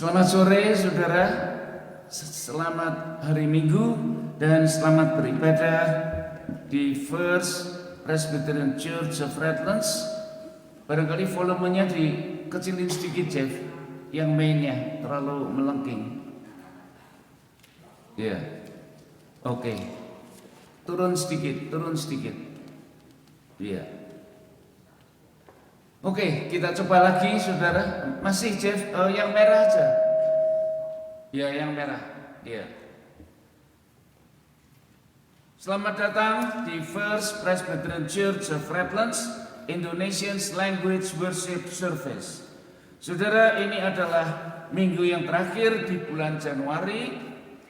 Selamat sore saudara, selamat hari Minggu dan selamat beribadah di First Presbyterian Church of Redlands. Barangkali volumenya dikecilin sedikit Jeff, yang mainnya terlalu melengking. Ya, oke. Turun sedikit. Ya. Oke, kita coba lagi saudara. Masih Jeff, yang merah aja. Ya, yang merah. Ya. Selamat datang di First Presbyterian Church of Redlands Indonesian Language Worship Service. Saudara, ini adalah minggu yang terakhir di bulan Januari,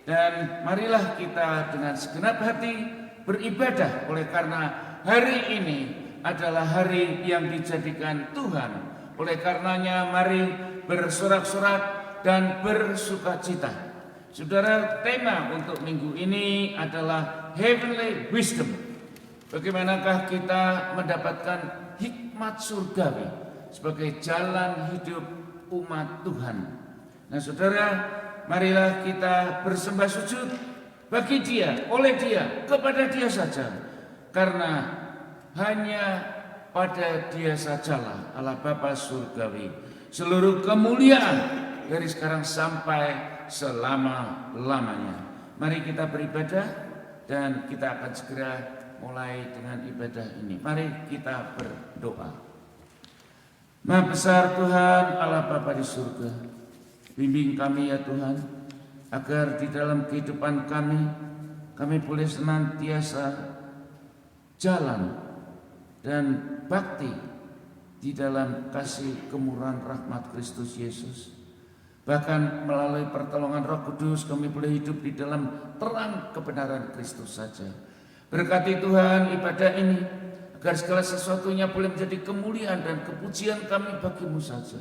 dan marilah kita dengan segenap hati beribadah oleh karena hari ini adalah hari yang dijadikan Tuhan. Oleh karenanya mari bersorak-sorak dan bersukacita. Saudara, tema untuk minggu ini adalah Heavenly Wisdom. Bagaimanakah kita mendapatkan hikmat surgawi sebagai jalan hidup umat Tuhan. Nah saudara, marilah kita bersembah sujud bagi Dia, oleh Dia, kepada Dia saja. Karena hanya pada Dia sajalah Allah Bapa surgawi seluruh kemuliaan dari sekarang sampai selama-lamanya. Mari kita beribadah dan kita akan segera mulai dengan ibadah ini. Mari kita berdoa. Maha besar Tuhan Allah Bapa di surga, bimbing kami ya Tuhan, agar di dalam kehidupan kami boleh senantiasa jalan dan bakti di dalam kasih kemurahan rahmat Kristus Yesus. Bahkan melalui pertolongan Roh Kudus kami boleh hidup di dalam terang kebenaran Kristus saja. Berkati Tuhan ibadah ini, agar segala sesuatunya boleh menjadi kemuliaan dan kepujian kami bagi-Mu saja.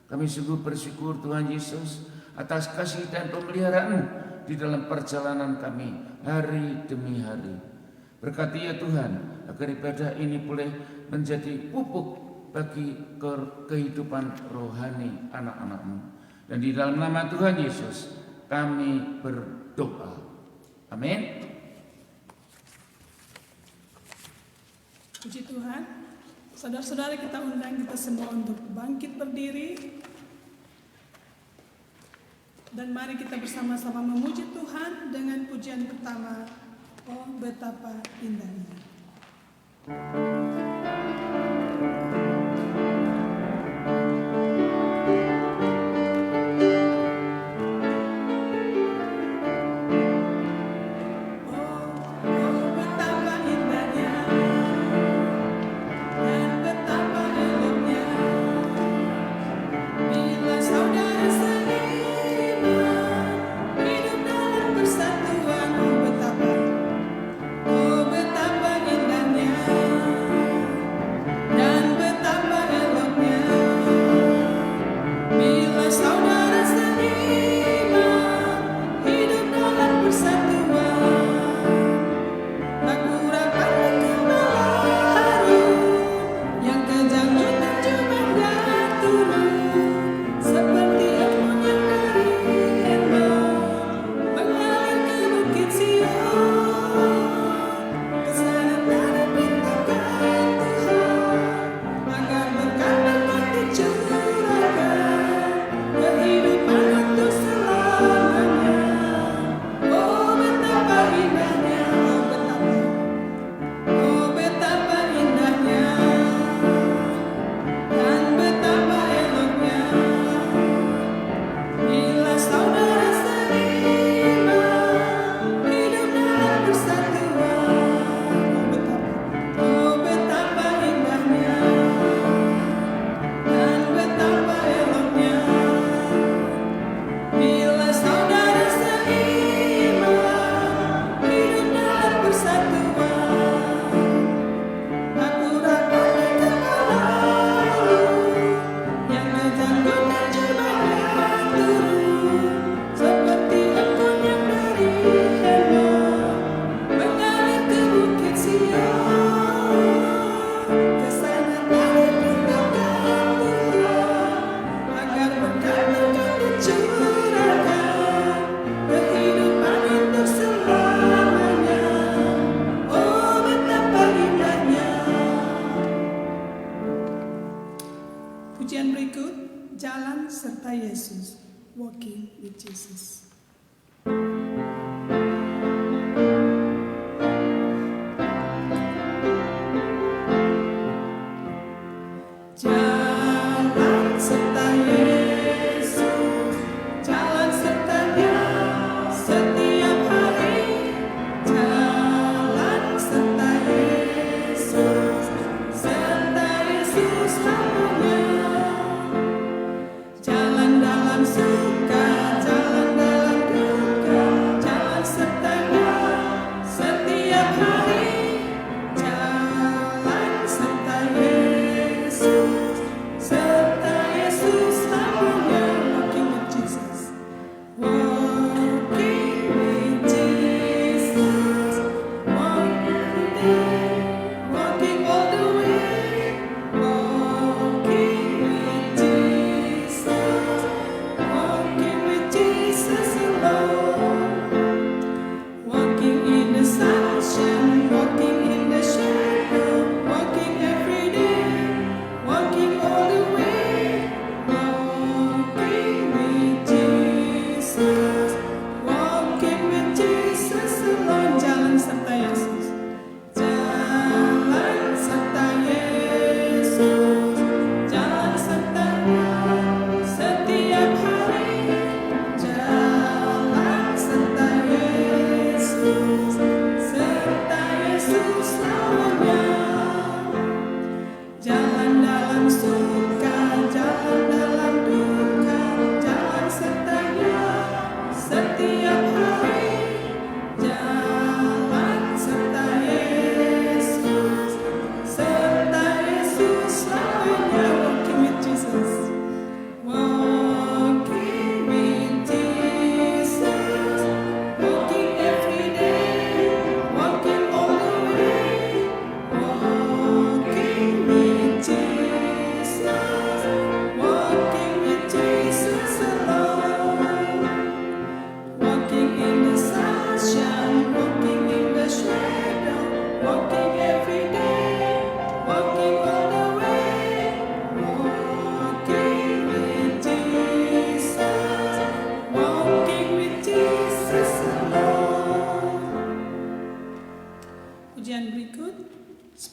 Kami sungguh bersyukur Tuhan Yesus atas kasih dan pemeliharaan-Mu di dalam perjalanan kami hari demi hari. Berkati ya Tuhan, agar ibadah ini boleh menjadi pupuk bagi kehidupan rohani anak-anak-Mu. Dan di dalam nama Tuhan Yesus kami berdoa. Amin. Puji Tuhan. Saudara-saudara, kita undang kita semua untuk bangkit berdiri. Dan mari kita bersama-sama memuji Tuhan dengan pujian pertama. Oh betapa indahnya. Betapa indahnya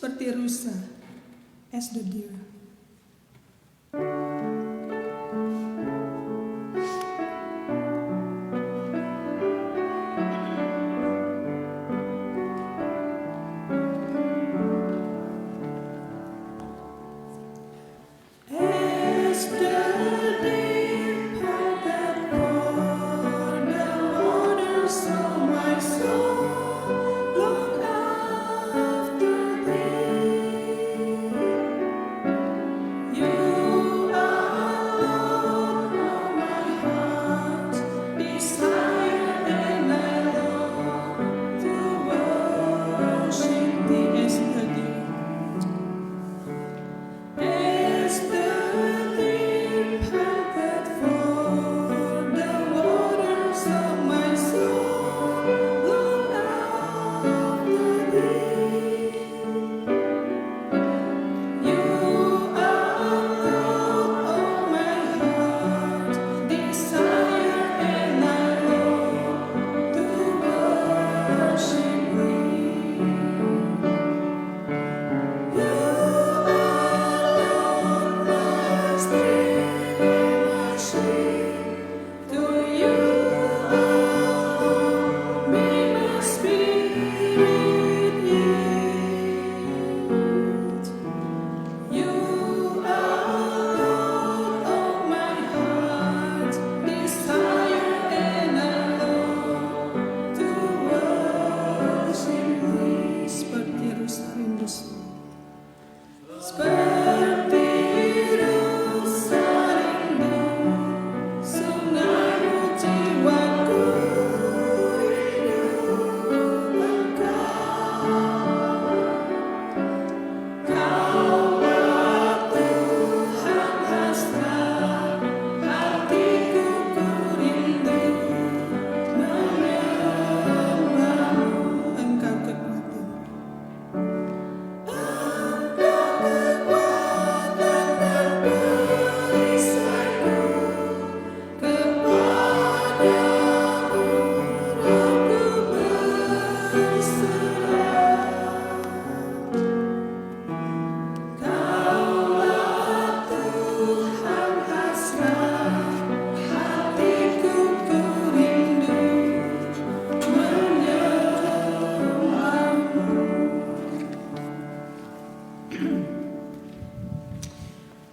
seperti rusa, as the deer.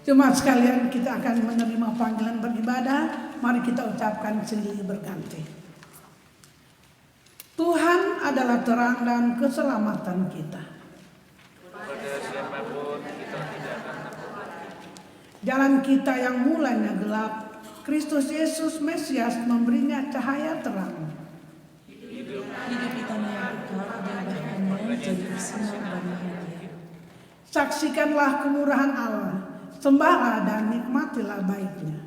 Jemaat sekalian, kita akan menerima panggilan beribadah. Mari kita ucapkan silih berganti. Tuhan adalah terang dan keselamatan kita. Pada siapapun kita tidak akan takut. Jalan kita yang mulanya gelap, Kristus Yesus Mesias memberinya cahaya terang. Hidup di tanah yang kekal dan bahkannya jadi sinar bagi hati. Saksikanlah kemurahan Allah, sembahlah dan nikmatilah baiknya.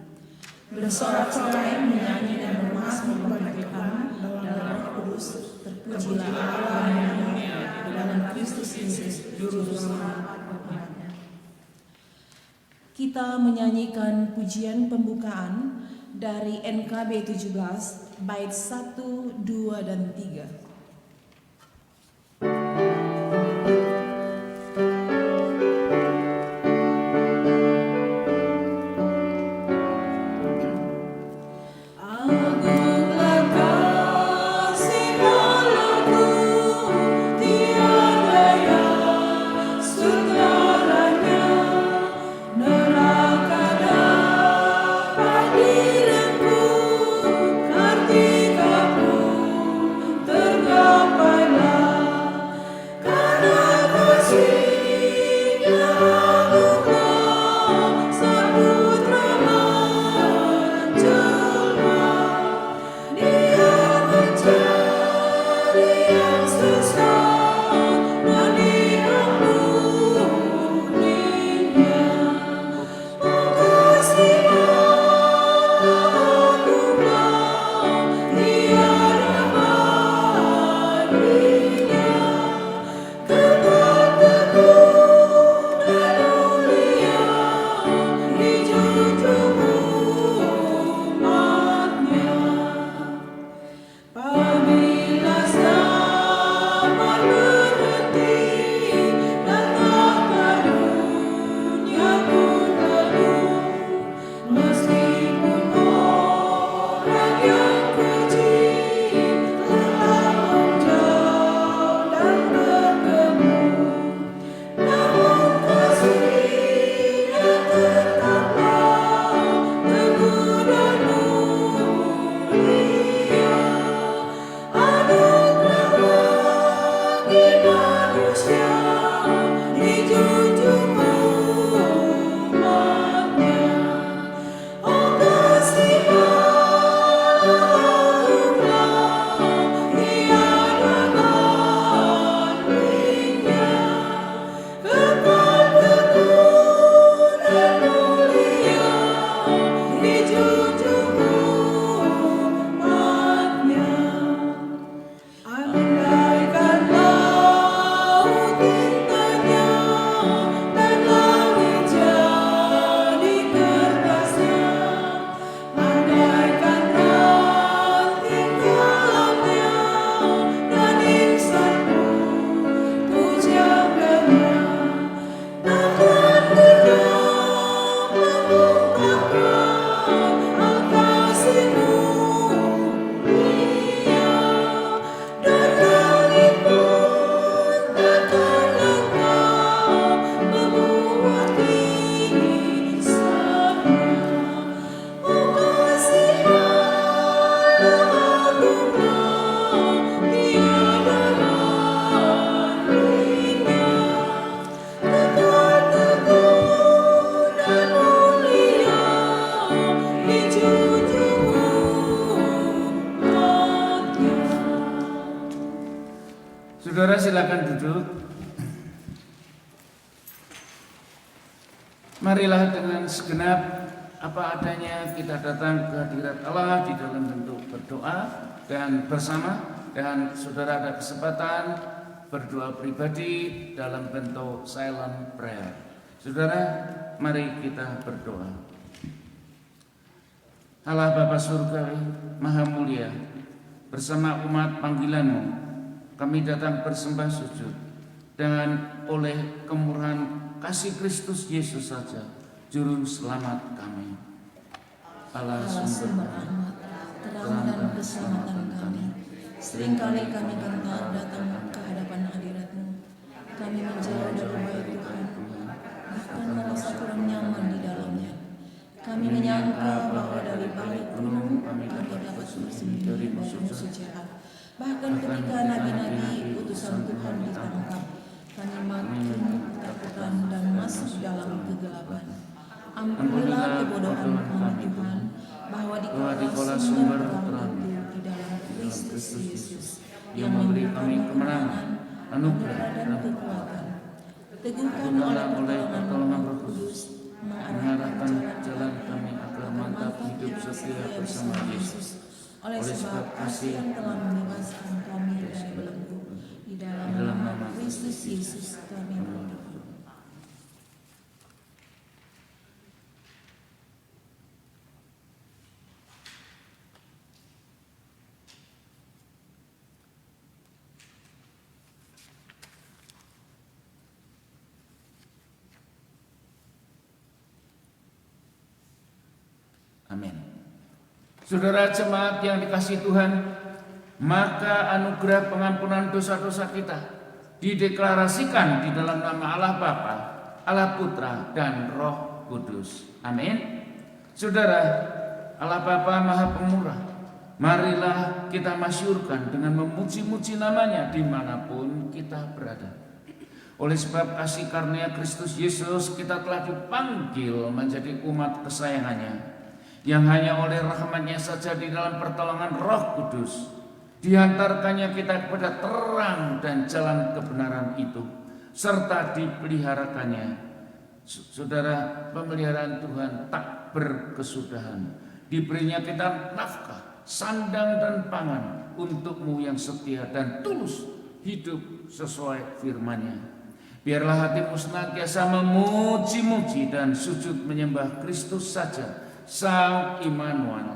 Bersorak-sorai menyanyi dan bermazmur bagi Tuhan dalam Roh Kudus. Terpujilah Allah yang mulia di dalam Kristus Yesus Juru Selamat Umatnya. Kita menyanyikan pujian pembukaan dari NKB 17 bait 1, 2, dan 3. Terima Saudara silakan duduk. Marilah dengan segenap apa adanya kita datang ke hadirat Allah di dalam bentuk berdoa dan bersama, dan saudara ada kesempatan berdoa pribadi dalam bentuk silent prayer. Saudara, mari kita berdoa. Allah Bapa Surgawi, Maha Mulia, bersama umat panggilan-Mu, kami datang bersembah sujud dengan oleh kemurahan kasih Kristus Yesus saja, Juru Selamat kami. Allah sumber rahmat, terang dan keselamatan kami. Seringkali kami gentar datang ke hadapan hadirat-Mu. Kami menjauh dari baik Tuhan, bahkan merasa kurang nyaman di dalamnya. Kami menyangka bahwa dari balik gunung kami dapat bersembunyi dari musuh jahat. Bahkan ketika nabi-nabi utusan Tuhan ditangkap, kami makin ketakutan dan masuk dalam kegelapan. Ampunilah kebodohan kami Tuhan, bahwa dikala sumber terang di dalam Kristus Yesus yang memberi kami kemenangan, anugerah dan kekuatan. Teguhkan oleh pertolongan Roh Kudus, mengarahkan jalan kami agar mantap hidup setia bersama Yesus. Oleh sebab kasih yang telah membebaskan kami dari belenggu, di dalam nama Kristus Yesus kami berdoa. Amin. Saudara jemaat yang dikasihi Tuhan, maka anugerah pengampunan dosa-dosa kita dideklarasikan di dalam nama Allah Bapa, Allah Putra, dan Roh Kudus. Amin. Saudara, Allah Bapa Maha Pemurah, marilah kita masyurkan dengan memuji-muji namanya dimanapun kita berada. Oleh sebab kasih karunia Kristus Yesus, kita telah dipanggil menjadi umat kesayangannya, yang hanya oleh rahmat-Nya saja di dalam pertolongan Roh Kudus dihantarkannya kita kepada terang dan jalan kebenaran itu, serta dipeliharakannya. Saudara, pemeliharaan Tuhan tak berkesudahan. Diberinya kita nafkah, sandang dan pangan untuk-Mu yang setia dan tulus hidup sesuai firman-Nya. Biarlah hatimu senantiasa memuji-muji dan sujud menyembah Kristus saja, Sang Immanuel.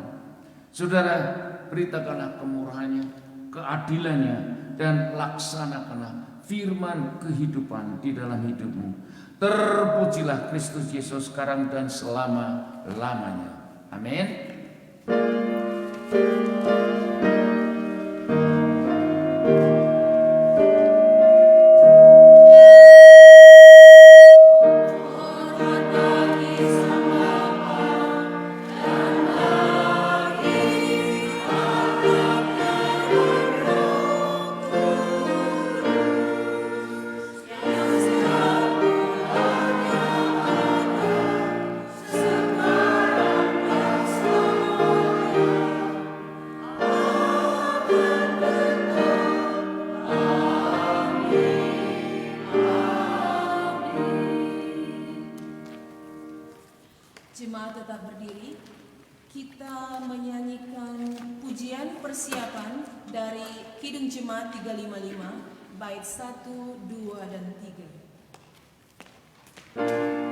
Saudara, beritakanlah kemurahannya, keadilannya, dan laksanakanlah firman kehidupan di dalam hidupmu. Terpujilah Kristus Yesus sekarang dan selama-lamanya. Amin. Jemaat tetap berdiri. Kita menyanyikan pujian persiapan dari Kidung Jemaat 355 bait 1, 2, dan 3. Amen.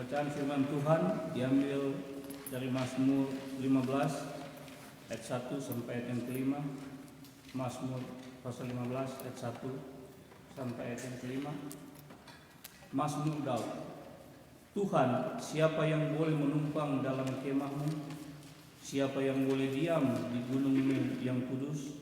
Pembacaan firman Tuhan diambil dari Mazmur 15 ayat 1 sampai ayat yang kelima. Mazmur pasal 15 ayat 1 sampai ayat yang kelima. Mazmur Daud. Tuhan, siapa yang boleh menumpang dalam kemah-Mu? Siapa yang boleh diam di gunung-Mu yang kudus?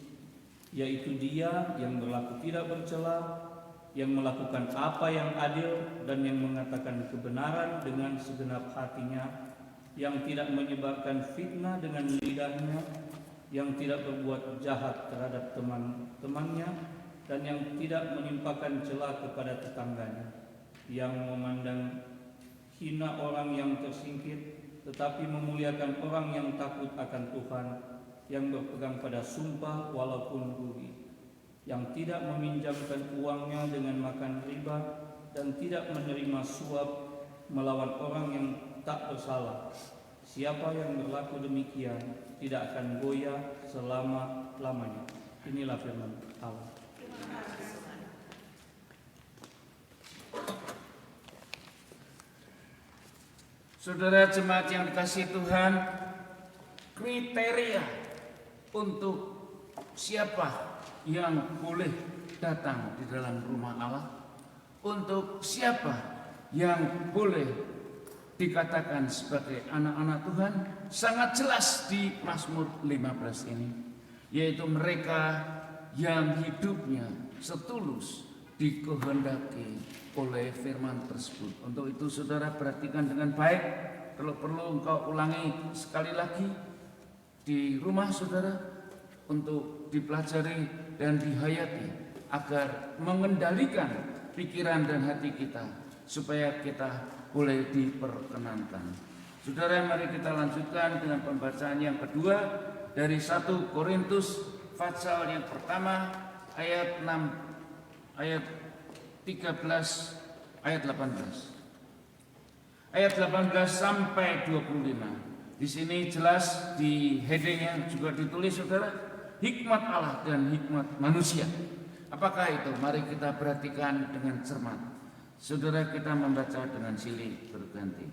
Yaitu Dia yang berlaku tidak bercela, yang melakukan apa yang adil dan yang mengatakan kebenaran dengan segenap hatinya, yang tidak menyebarkan fitnah dengan lidahnya, yang tidak berbuat jahat terhadap teman-temannya, dan yang tidak menimpakan celah kepada tetangganya, yang memandang hina orang yang tersingkir, tetapi memuliakan orang yang takut akan Tuhan, yang berpegang pada sumpah walaupun rugi, yang tidak meminjamkan uangnya dengan makan riba, dan tidak menerima suap melawan orang yang tak bersalah. Siapa yang berlaku demikian tidak akan goyah selama-lamanya. Inilah firman Allah. Saudara jemaat yang dikasihi Tuhan, kriteria untuk siapa yang boleh datang di dalam rumah Allah, untuk siapa yang boleh dikatakan sebagai anak-anak Tuhan, sangat jelas di Mazmur 15 ini, yaitu mereka yang hidupnya setulus dikehendaki oleh firman tersebut. Untuk itu saudara perhatikan dengan baik, kalau perlu engkau ulangi sekali lagi di rumah saudara untuk dipelajari dan dihayati agar mengendalikan pikiran dan hati kita supaya kita boleh diperkenankan. Saudara, mari kita lanjutkan dengan pembacaan yang kedua dari 1 Korintus pasal yang pertama ayat 6 ayat 13 ayat 18. Ayat 18 sampai 25. Di sini jelas di headingnya juga ditulis saudara, hikmat Allah dan hikmat manusia. Apakah itu? Mari kita perhatikan dengan cermat. Saudara, kita membaca dengan silih berganti.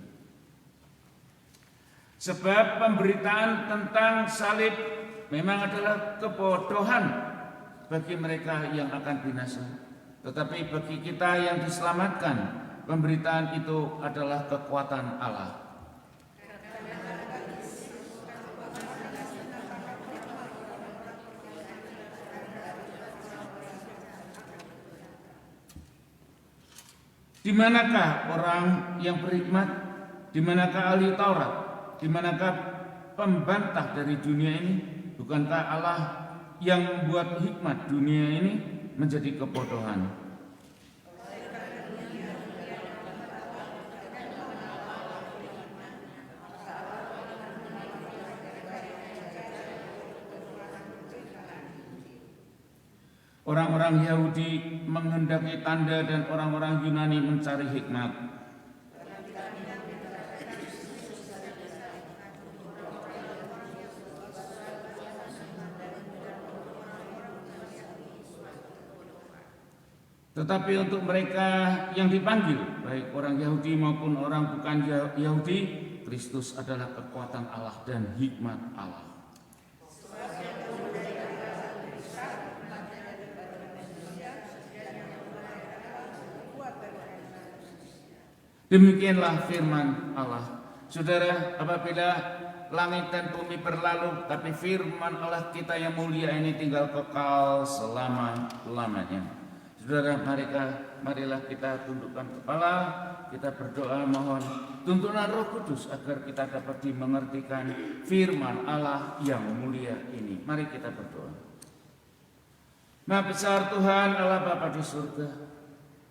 Sebab pemberitaan tentang salib memang adalah kebodohan bagi mereka yang akan binasa. Tetapi bagi kita yang diselamatkan, pemberitaan itu adalah kekuatan Allah. Di manakah orang yang berhikmat? Di manakah ahli Taurat? Di manakah pembantah dari dunia ini? Bukankah Allah yang membuat hikmat dunia ini menjadi kebodohan? Orang-orang Yahudi menghendaki tanda dan orang-orang Yunani mencari hikmat. Tetapi untuk mereka yang dipanggil, baik orang Yahudi maupun orang bukan Yahudi, Kristus adalah kekuatan Allah dan hikmat Allah. Demikianlah firman Allah. Saudara, apabila langit dan bumi berlalu, tapi firman Allah kita yang mulia ini tinggal kekal selama-lamanya. Saudara, marilah kita tundukkan kepala, kita berdoa mohon tuntunan Roh Kudus agar kita dapat dimengertikan firman Allah yang mulia ini. Mari kita berdoa. Maha besar Tuhan Allah Bapa di surga,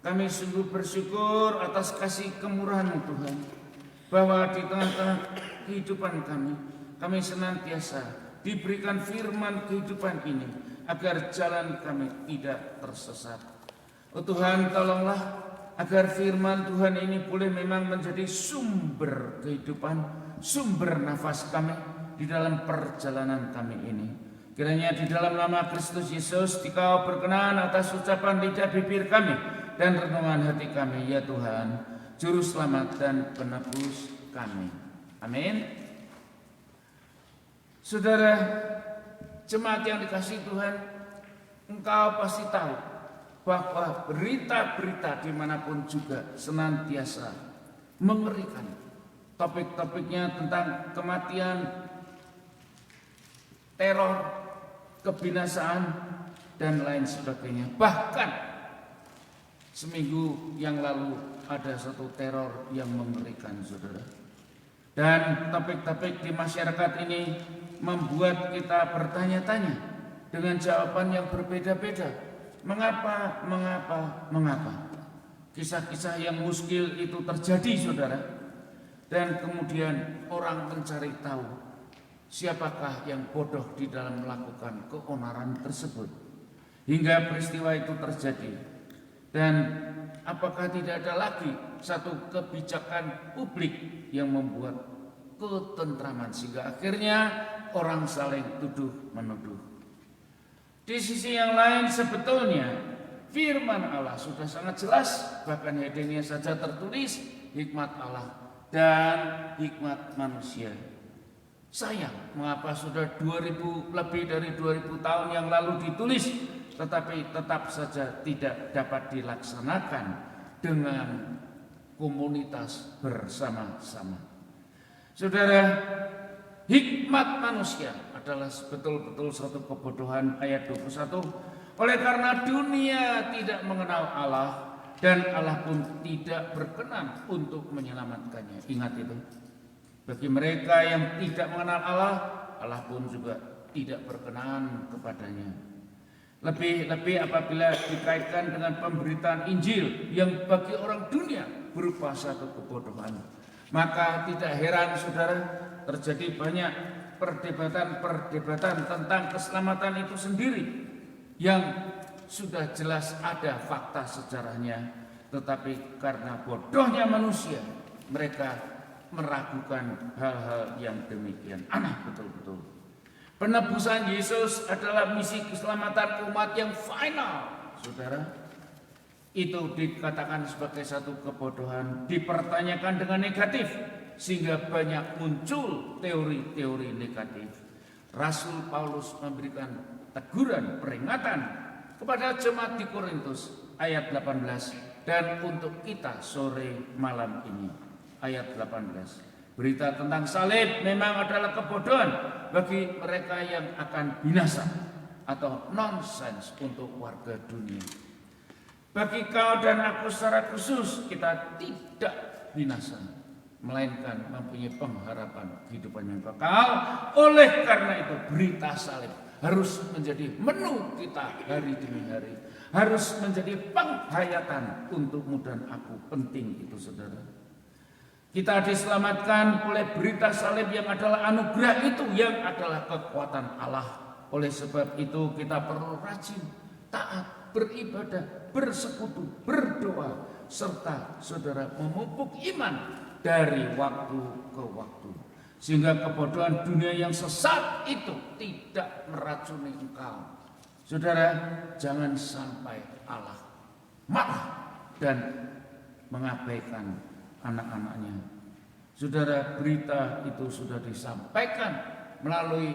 kami sungguh bersyukur atas kasih kemurahan-Mu Tuhan, bahwa di tengah-tengah kehidupan kami senantiasa diberikan firman kehidupan ini, agar jalan kami tidak tersesat. Oh Tuhan, tolonglah agar firman Tuhan ini boleh memang menjadi sumber kehidupan, sumber nafas kami di dalam perjalanan kami ini. Kiranya di dalam nama Kristus Yesus Dikau berkenan atas ucapan lidah bibir kami dan renungan hati kami, ya Tuhan. Juru Selamat dan Penebus kami. Amin. Saudara, jemaat yang dikasihi Tuhan, engkau pasti tahu bahwa berita-berita dimanapun juga senantiasa mengerikan. Topik-topiknya tentang kematian, teror, kebinasaan, dan lain sebagainya. Bahkan seminggu yang lalu ada satu teror yang mengerikan, saudara. Dan topik-topik di masyarakat ini membuat kita bertanya-tanya dengan jawaban yang berbeda-beda. Mengapa? Kisah-kisah yang muskil itu terjadi, saudara. Dan kemudian orang mencari tahu siapakah yang bodoh di dalam melakukan keonaran tersebut. Hingga peristiwa itu terjadi. Dan apakah tidak ada lagi satu kebijakan publik yang membuat ketentraman sehingga akhirnya orang saling tuduh menuduh. Di sisi yang lain sebetulnya firman Allah sudah sangat jelas, bahkan headingnya saja tertulis hikmat Allah dan hikmat manusia. Sayang, mengapa sudah lebih dari 2000 tahun yang lalu ditulis, tetapi tetap saja tidak dapat dilaksanakan dengan komunitas bersama-sama. Saudara, hikmat manusia adalah betul-betul satu kebodohan. Ayat 21, oleh karena dunia tidak mengenal Allah dan Allah pun tidak berkenan untuk menyelamatkannya. Ingat itu. Bagi mereka yang tidak mengenal Allah, Allah pun juga tidak berkenan kepadanya. Lebih-lebih apabila dikaitkan dengan pemberitaan Injil yang bagi orang dunia berupa satu kebodohan. Maka tidak heran, saudara, terjadi banyak perdebatan tentang keselamatan itu sendiri yang sudah jelas ada fakta sejarahnya, tetapi karena bodohnya manusia mereka meragukan hal-hal yang demikian. Aneh betul-betul. Penebusan Yesus adalah misi keselamatan umat yang final, saudara. Itu dikatakan sebagai satu kebodohan, dipertanyakan dengan negatif, sehingga banyak muncul teori-teori negatif. Rasul Paulus memberikan teguran, peringatan kepada jemaat di Korintus, ayat 18, dan untuk kita sore malam ini, ayat 18. Berita tentang salib memang adalah kebodohan bagi mereka yang akan binasa atau nonsens untuk warga dunia. Bagi kau dan aku secara khusus, kita tidak binasa, melainkan mempunyai pengharapan kehidupan yang kekal. Oleh karena itu berita salib harus menjadi menu kita hari demi hari, harus menjadi penghayatan untukmu dan aku. Penting itu, saudara. Kita diselamatkan oleh berita salib yang adalah anugerah itu, yang adalah kekuatan Allah. Oleh sebab itu kita perlu rajin, taat, beribadah, bersekutu, berdoa, serta saudara memupuk iman dari waktu ke waktu. Sehingga kebodohan dunia yang sesat itu tidak meracuni engkau. Saudara, jangan sampai Allah marah dan mengabaikan anak-anaknya. Saudara, berita itu sudah disampaikan melalui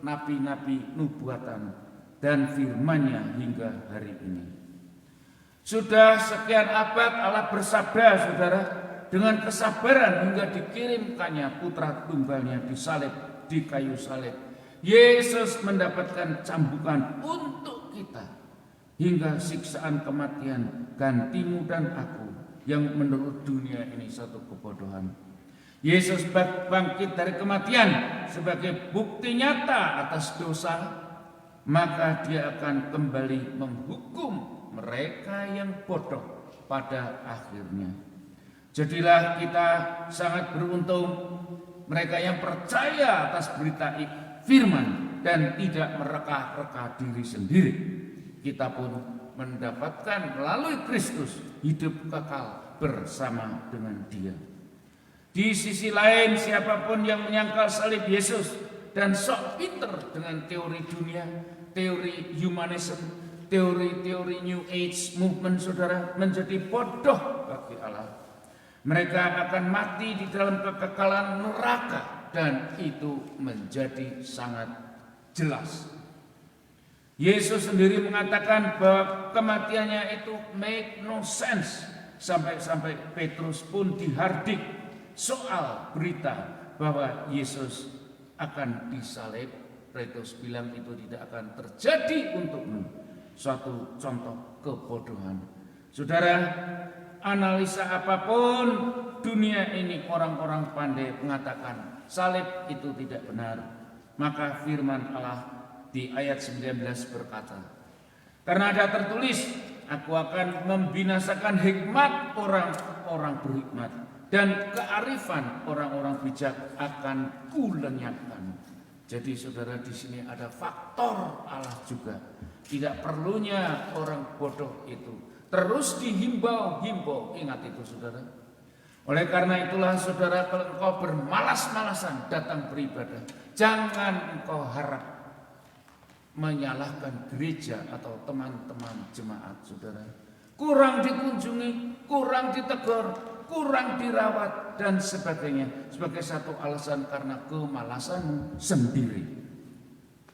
nabi-nabi nubuatan dan firman-Nya hingga hari ini. Sudah sekian abad Allah bersabda, saudara, dengan kesabaran hingga dikirimkannya putra tunggalnya disalib di kayu salib. Yesus mendapatkan cambukan untuk kita hingga siksaan kematian gantimu dan aku, yang menurut dunia ini satu kebodohan. Yesus bangkit dari kematian sebagai bukti nyata atas dosa, maka dia akan kembali menghukum mereka yang bodoh pada akhirnya. Jadilah kita sangat beruntung, mereka yang percaya atas berita firman dan tidak mereka-reka diri sendiri. Kita pun mendapatkan melalui Kristus hidup kekal bersama dengan Dia. Di sisi lain, siapapun yang menyangkal salib Yesus dan sok pinter dengan teori dunia, teori humanism, teori-teori New Age movement, saudara, menjadi bodoh bagi Allah. Mereka akan mati di dalam kekekalan neraka, dan itu menjadi sangat jelas. Yesus sendiri mengatakan bahwa kematiannya itu make no sense. Sampai Petrus pun dihardik soal berita bahwa Yesus akan disalib. Petrus bilang itu tidak akan terjadi untukmu. Suatu contoh kebodohan. Saudara, analisa apapun dunia ini orang-orang pandai mengatakan salib itu tidak benar. Maka firman Allah di ayat 19 berkata, karena ada tertulis, aku akan membinasakan hikmat orang-orang berhikmat, dan kearifan orang-orang bijak akan kulenyapkan. Jadi saudara, di sini ada faktor Allah juga. Tidak perlunya orang bodoh itu terus dihimbau-himbau. Ingat itu saudara. Oleh karena itulah saudara, kalau engkau bermalas-malasan datang beribadah, jangan engkau harap menyalahkan gereja atau teman-teman jemaat saudara. Kurang dikunjungi, kurang ditegur, kurang dirawat dan sebagainya sebagai satu alasan karena kemalasanmu sendiri.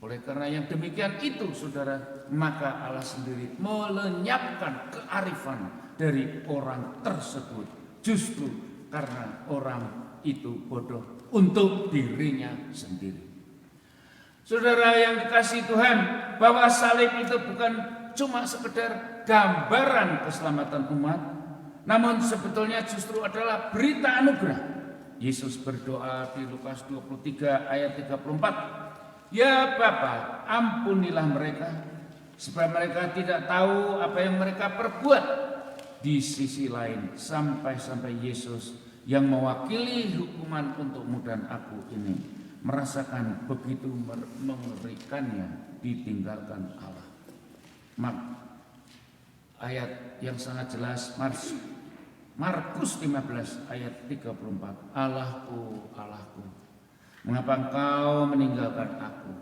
Oleh karena yang demikian itu saudara, maka Allah sendiri melenyapkan kearifan dari orang tersebut, justru karena orang itu bodoh untuk dirinya sendiri. Saudara yang dikasihi Tuhan, bahwa salib itu bukan cuma sekedar gambaran keselamatan umat, namun sebetulnya justru adalah berita anugerah. Yesus berdoa di Lukas 23 ayat 34, ya Bapa, ampunilah mereka, sebab mereka tidak tahu apa yang mereka perbuat. Di sisi lain, sampai Yesus yang mewakili hukuman untukmu dan aku ini merasakan begitu mengerikannya ditinggalkan Allah. Ayat yang sangat jelas, Markus 15 ayat 34, Allahku, Allahku, mengapa engkau meninggalkan aku?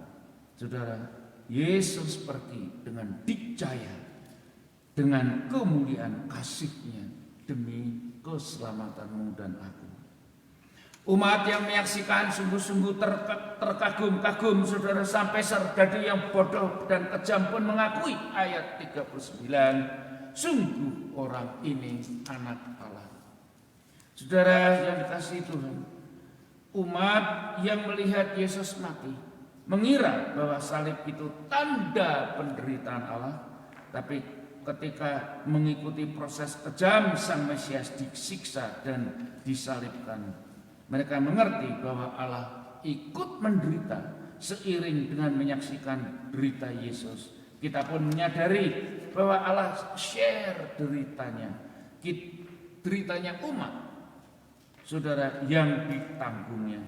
Saudara, Yesus pergi dengan dikjaya, dengan kemuliaan kasih-Nya demi keselamatanmu dan aku. Umat yang menyaksikan sungguh-sungguh terkagum-kagum saudara, sampai serdadu yang bodoh dan kejam pun mengakui ayat 39, sungguh orang ini anak Allah. Saudara yang dikasihi Tuhan, umat yang melihat Yesus mati mengira bahwa salib itu tanda penderitaan Allah, tapi ketika mengikuti proses kejam Sang Mesias disiksa dan disalibkan, mereka mengerti bahwa Allah ikut menderita seiring dengan menyaksikan derita Yesus. Kita pun menyadari bahwa Allah share deritanya umat saudara yang ditanggungnya.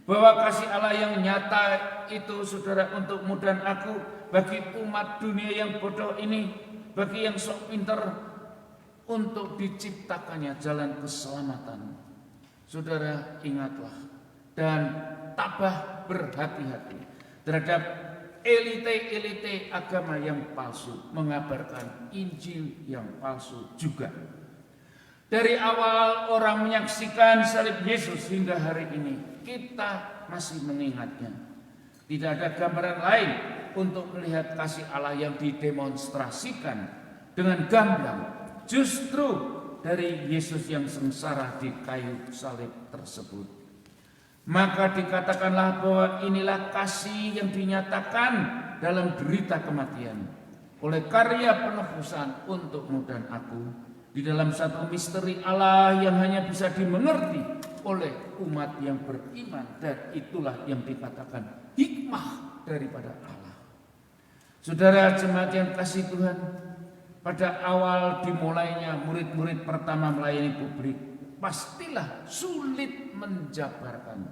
Bahwa kasih Allah yang nyata itu saudara untukmu dan aku, bagi umat dunia yang bodoh ini, bagi yang sok pinter, untuk diciptakannya jalan keselamatan. Saudara, ingatlah dan tabah berhati-hati terhadap elite-elite agama yang palsu, mengabarkan Injil yang palsu juga. Dari awal orang menyaksikan salib Yesus hingga hari ini, kita masih mengingatnya. Tidak ada gambaran lain untuk melihat kasih Allah yang didemonstrasikan dengan gamblang, justru dari Yesus yang sengsara di kayu salib tersebut. Maka dikatakanlah bahwa inilah kasih yang dinyatakan dalam derita kematian oleh karya penebusan untukmu dan aku, di dalam satu misteri Allah yang hanya bisa dimengerti oleh umat yang beriman, dan itulah yang dikatakan hikmah daripada Allah. Saudara jemaat yang kasih Tuhan, pada awal dimulainya murid-murid pertama melayani publik, pastilah sulit menjabarkan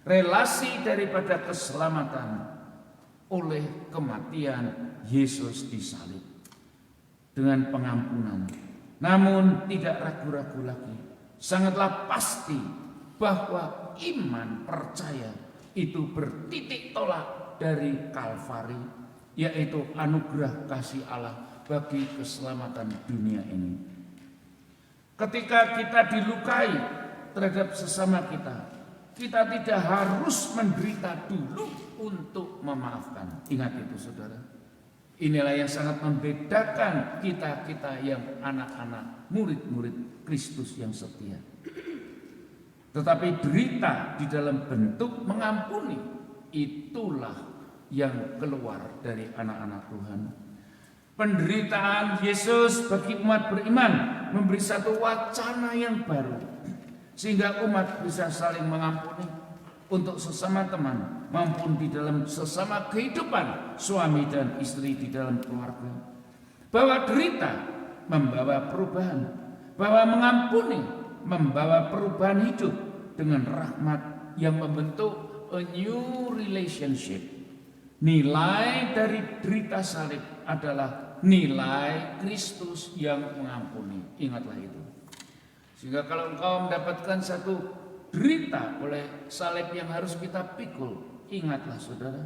relasi daripada keselamatan oleh kematian Yesus disalib dengan pengampunan. Namun tidak ragu-ragu lagi, sangatlah pasti bahwa iman percaya itu bertitik tolak dari Kalvari, yaitu anugerah kasih Allah bagi keselamatan dunia ini. Ketika kita dilukai terhadap sesama kita, kita tidak harus menderita dulu untuk memaafkan. Ingat itu saudara. Inilah yang sangat membedakan kita yang anak-anak, murid-murid Kristus yang setia. Tetapi derita di dalam bentuk mengampuni, itulah yang keluar dari anak-anak Tuhan. Penderitaan Yesus bagi umat beriman memberi satu wacana yang baru, sehingga umat bisa saling mengampuni untuk sesama teman maupun di dalam sesama kehidupan suami dan istri di dalam keluarga. Bahwa derita membawa perubahan, bahwa mengampuni membawa perubahan hidup dengan rahmat yang membentuk a new relationship. Nilai dari derita salib adalah nilai Kristus yang mengampuni. Ingatlah itu. Sehingga kalau engkau mendapatkan satu derita oleh salib yang harus kita pikul, ingatlah saudara,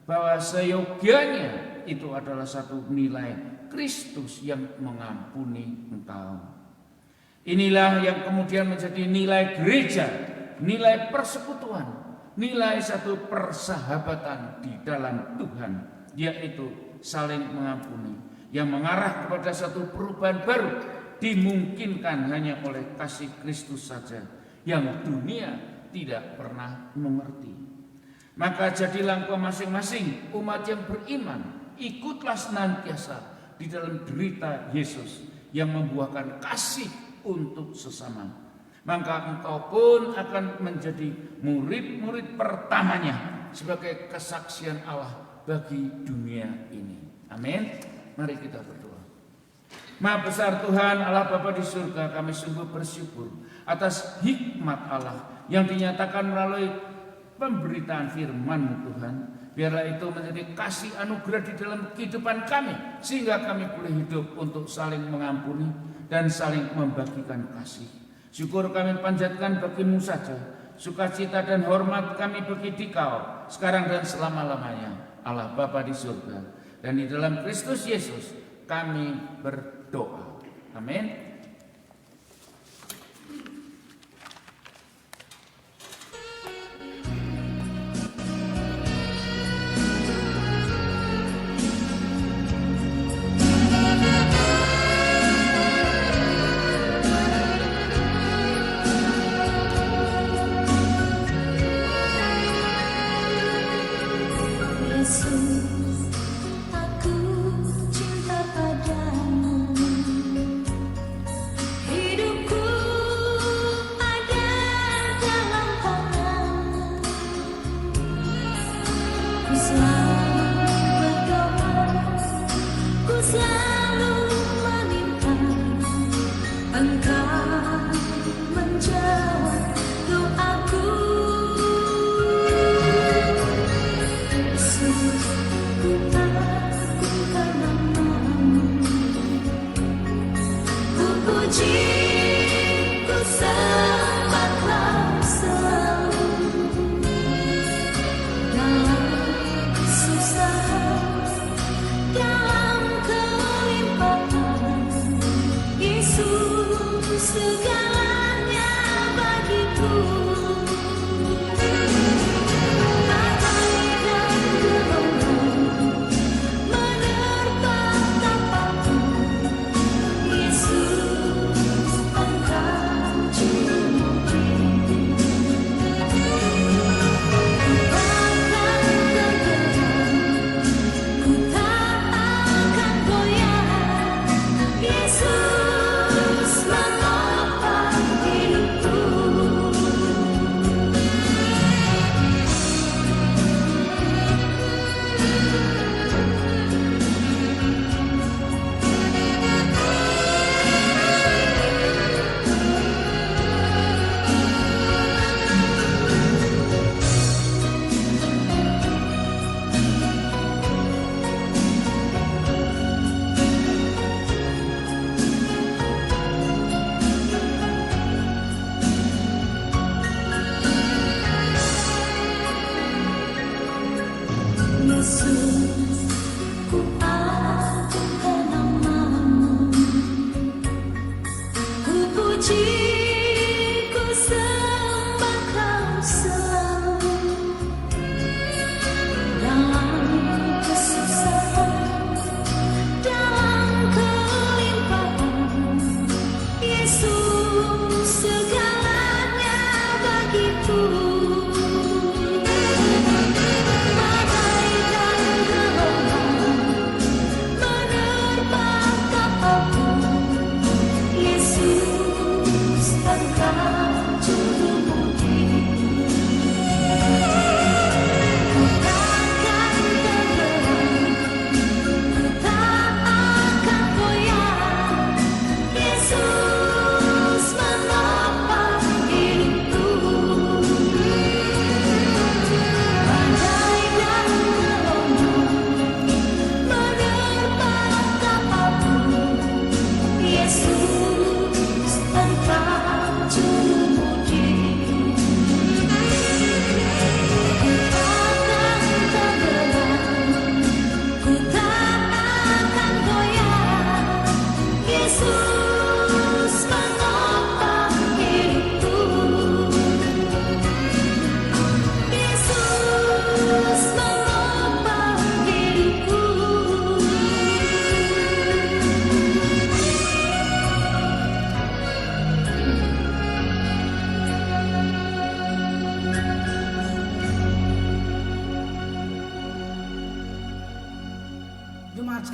bahwa seyogianya itu adalah satu nilai Kristus yang mengampuni engkau. Inilah yang kemudian menjadi nilai gereja, nilai persekutuan, nilai satu persahabatan di dalam Tuhan, yaitu saling mengampuni, yang mengarah kepada satu perubahan baru, dimungkinkan hanya oleh kasih Kristus saja, yang dunia tidak pernah mengerti. Maka jadilah engkau masing-masing umat yang beriman, ikutlah senantiasa di dalam derita Yesus yang membuahkan kasih untuk sesama. Maka engkau pun akan menjadi murid-murid pertamanya sebagai kesaksian Allah bagi dunia ini. Amin. Mari kita berdoa. Maha besar Tuhan Allah Bapa di surga, kami sungguh bersyukur atas hikmat Allah yang dinyatakan melalui pemberitaan firman-Mu Tuhan. Biarlah itu menjadi kasih anugerah di dalam kehidupan kami, sehingga kami boleh hidup untuk saling mengampuni dan saling membagikan kasih. Syukur kami panjatkan bagi-Mu saja. Sukacita dan hormat kami bagi Dikau sekarang dan selama-lamanya, Allah Bapa di surga. Dan di dalam Kristus Yesus kami berdoa. Amin. Yesus, engkau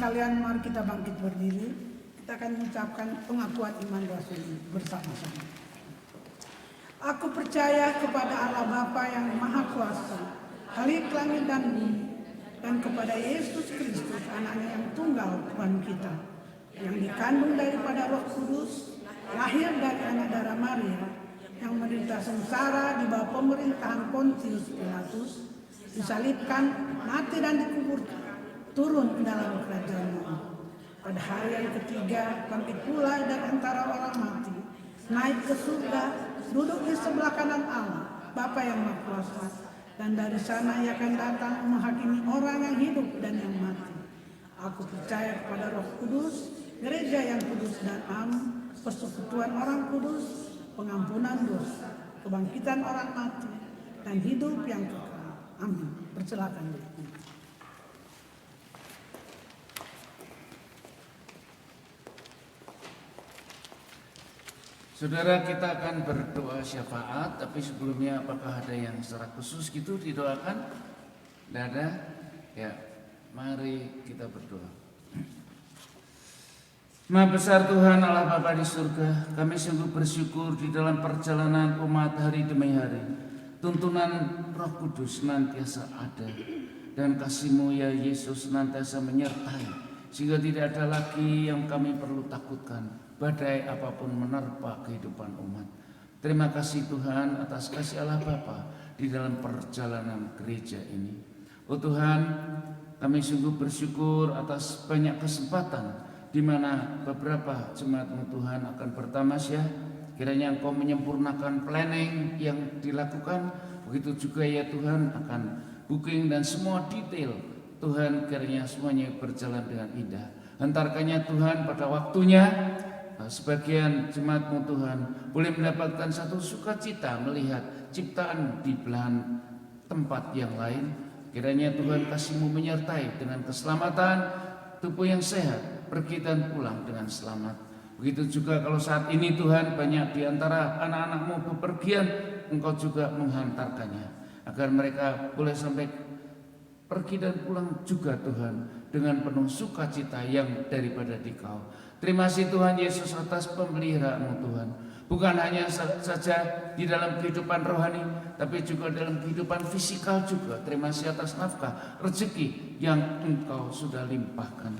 sekalian, mari kita bangkit berdiri. Kita akan mengucapkan pengakuan iman rasul bersama-sama. Aku percaya kepada Allah Bapa yang Maha Kuasa, Khalik langit dan bumi, dan kepada Yesus Kristus, anaknya yang tunggal Tuhan kita, yang dikandung daripada Roh Kudus, lahir dari anak darah Maria, yang menderita sengsara di bawah pemerintahan Pontius Pilatus, disalibkan, mati dan dikuburkan, turun ke dalam kerajaan Allah. Pada hari yang ketiga, bangkit pula dari antara orang mati, naik ke surga, duduk di sebelah kanan Allah, Bapa yang Maha Kuasa, dan dari sana ia akan datang menghakimi orang yang hidup dan yang mati. Aku percaya kepada Roh Kudus, gereja yang kudus dan am, persekutuan orang kudus, pengampunan dosa, kebangkitan orang mati, dan hidup yang kekal. Amin. Persilakan. Saudara, kita akan berdoa syafaat, tapi sebelumnya apakah ada yang secara khusus gitu didoakan? Tidak ada? Ya, mari kita berdoa. Maha besar Tuhan Allah Bapa di surga, kami sungguh bersyukur di dalam perjalanan umat hari demi hari. Tuntunan Roh Kudus senantiasa ada, dan kasih-Mu ya Yesus senantiasa menyertai, sehingga tidak ada lagi yang kami perlu takutkan, badai apapun menerpa kehidupan umat. Terima kasih Tuhan atas kasih Allah Bapa di dalam perjalanan gereja ini. Oh Tuhan, kami sungguh bersyukur atas banyak kesempatan di mana beberapa jemaat-Mu Tuhan akan bertamasya. Kiranya Engkau menyempurnakan planning yang dilakukan. Begitu juga ya Tuhan akan booking dan semua detail. Tuhan kiranya semuanya berjalan dengan indah. Hantarkannya Tuhan pada waktunya. Sebagian jemaat-Mu Tuhan boleh mendapatkan satu sukacita melihat ciptaan di belahan tempat yang lain. Kiranya Tuhan kasih-Mu menyertai dengan keselamatan, tubuh yang sehat, pergi dan pulang dengan selamat. Begitu juga kalau saat ini Tuhan banyak di antara anak-anak-Mu bepergian, Engkau juga menghantarkannya agar mereka boleh sampai pergi dan pulang juga Tuhan dengan penuh sukacita yang daripada Dikau. Terima kasih Tuhan Yesus atas pemeliharaan-Mu Tuhan. Bukan hanya saja di dalam kehidupan rohani, tapi juga dalam kehidupan fisikal juga. Terima kasih atas nafkah, rezeki yang Engkau sudah limpahkan.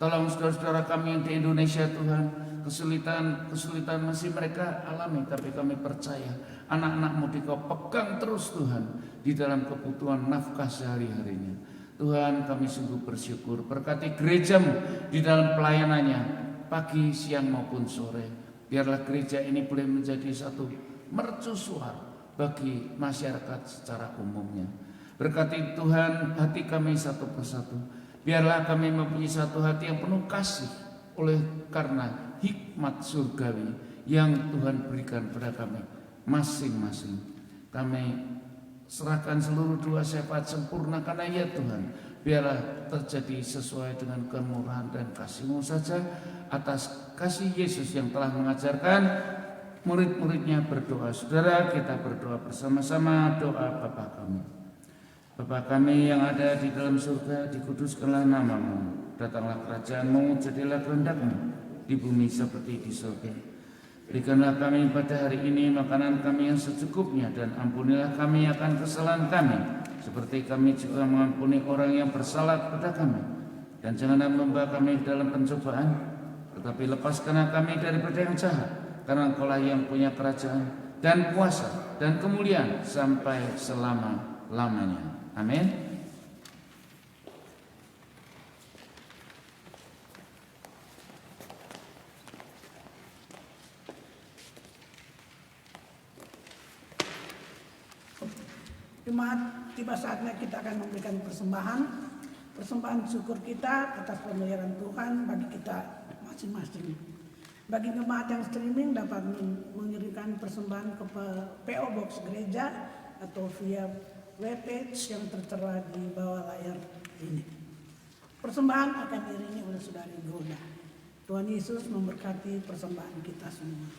Tolong saudara-saudara kami yang di Indonesia Tuhan, kesulitan masih mereka alami, tapi kami percaya anak-anak-Mu Dikau pegang terus Tuhan di dalam kebutuhan nafkah sehari-harinya. Tuhan, kami sungguh bersyukur, berkati gereja-Mu di dalam pelayanannya pagi, siang maupun sore. Biarlah gereja ini boleh menjadi satu mercusuar bagi masyarakat secara umumnya. Berkati Tuhan hati kami satu persatu. Biarlah kami mempunyai satu hati yang penuh kasih oleh karena hikmat surgawi yang Tuhan berikan pada kami masing-masing. Kami serahkan seluruh doa syafaat sempurnakan ya Tuhan. Biarlah terjadi sesuai dengan kemurahan dan kasih-Mu saja, atas kasih Yesus yang telah mengajarkan murid-muridnya berdoa. Saudara, kita berdoa bersama-sama doa Bapa kami. Bapa kami yang ada di dalam surga, dikuduskanlah nama-Mu. Datanglah kerajaan-Mu, jadilah kehendak-Mu di bumi seperti di surga. Berikanlah kami pada hari ini makanan kami yang secukupnya, dan ampunilah kami akan kesalahan kami, seperti kami juga mengampuni orang yang bersalah kepada kami. Dan janganlah membawa kami dalam pencobaan, tetapi lepaskanlah kami daripada yang jahat, karena Engkau-lah yang punya kerajaan dan kuasa dan kemuliaan sampai selama-lamanya. Amin. Jemaat, tiba saatnya kita akan memberikan persembahan syukur kita atas pemeliharaan Tuhan bagi kita masing-masing. Bagi jemaat yang streaming dapat mengirimkan persembahan ke PO Box Gereja atau via webpage yang tertera di bawah layar ini. Persembahan akan diiringi oleh Saudari Goda. Tuhan Yesus memberkati persembahan kita semua.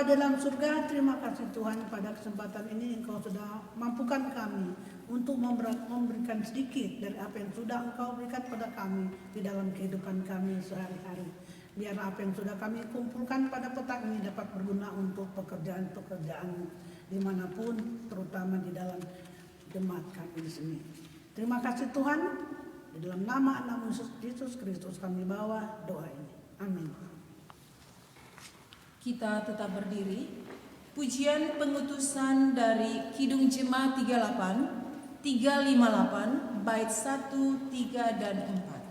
Bapa di dalam surga, terima kasih Tuhan pada kesempatan ini Engkau sudah mampukan kami untuk memberikan sedikit dari apa yang sudah Engkau berikan pada kami di dalam kehidupan kami sehari-hari. Biar apa yang sudah kami kumpulkan pada petang ini dapat berguna untuk pekerjaan-pekerjaan dimanapun, terutama di dalam jemaat kami di sini. Terima kasih Tuhan, di dalam nama Yesus Kristus kami bawa doa ini. Amin. Kita tetap berdiri. Pujian pengutusan dari Kidung Jemaat 38, 358, bait 1, 3, dan 4.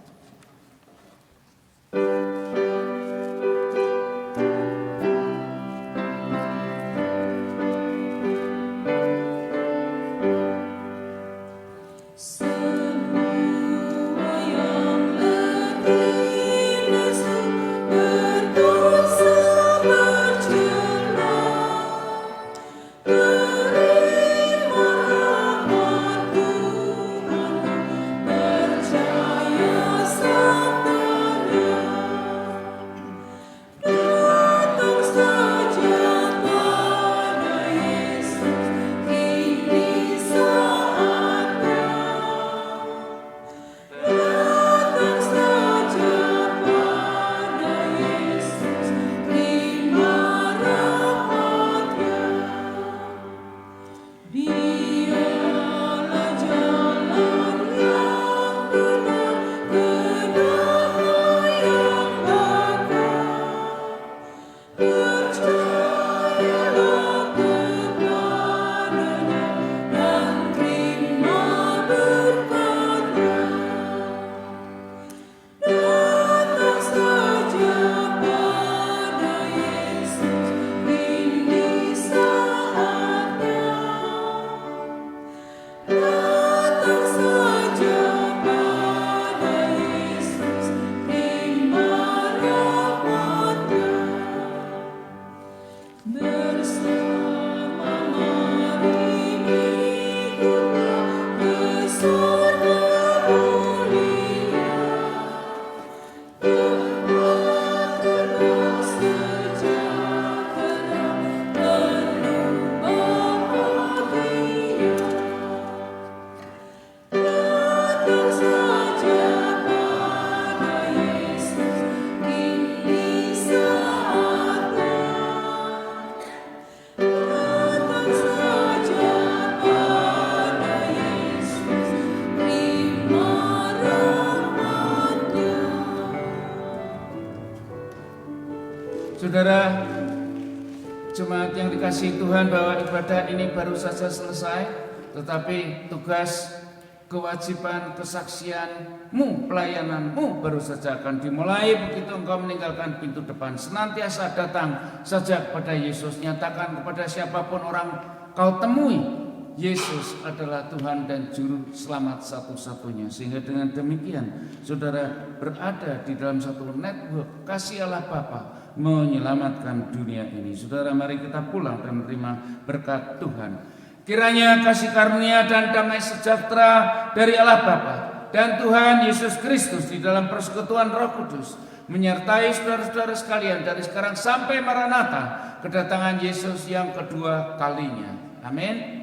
Saudara jemaat yang dikasihi Tuhan, bahwa ibadah ini baru saja selesai, tetapi tugas, kewajiban, kesaksianmu, pelayananmu baru saja akan dimulai begitu engkau meninggalkan pintu depan. Senantiasa datang saja kepada Yesus, nyatakan kepada siapapun orang kau temui, Yesus adalah Tuhan dan Juru Selamat satu-satunya. Sehingga dengan demikian saudara berada di dalam satu network kasih Allah Bapa menyelamatkan dunia ini. Saudara, mari kita pulang dan menerima berkat Tuhan. Kiranya kasih karunia dan damai sejahtera dari Allah Bapa dan Tuhan Yesus Kristus di dalam persekutuan Roh Kudus menyertai saudara-saudara sekalian dari sekarang sampai Maranatha, kedatangan Yesus yang kedua kalinya. Amin.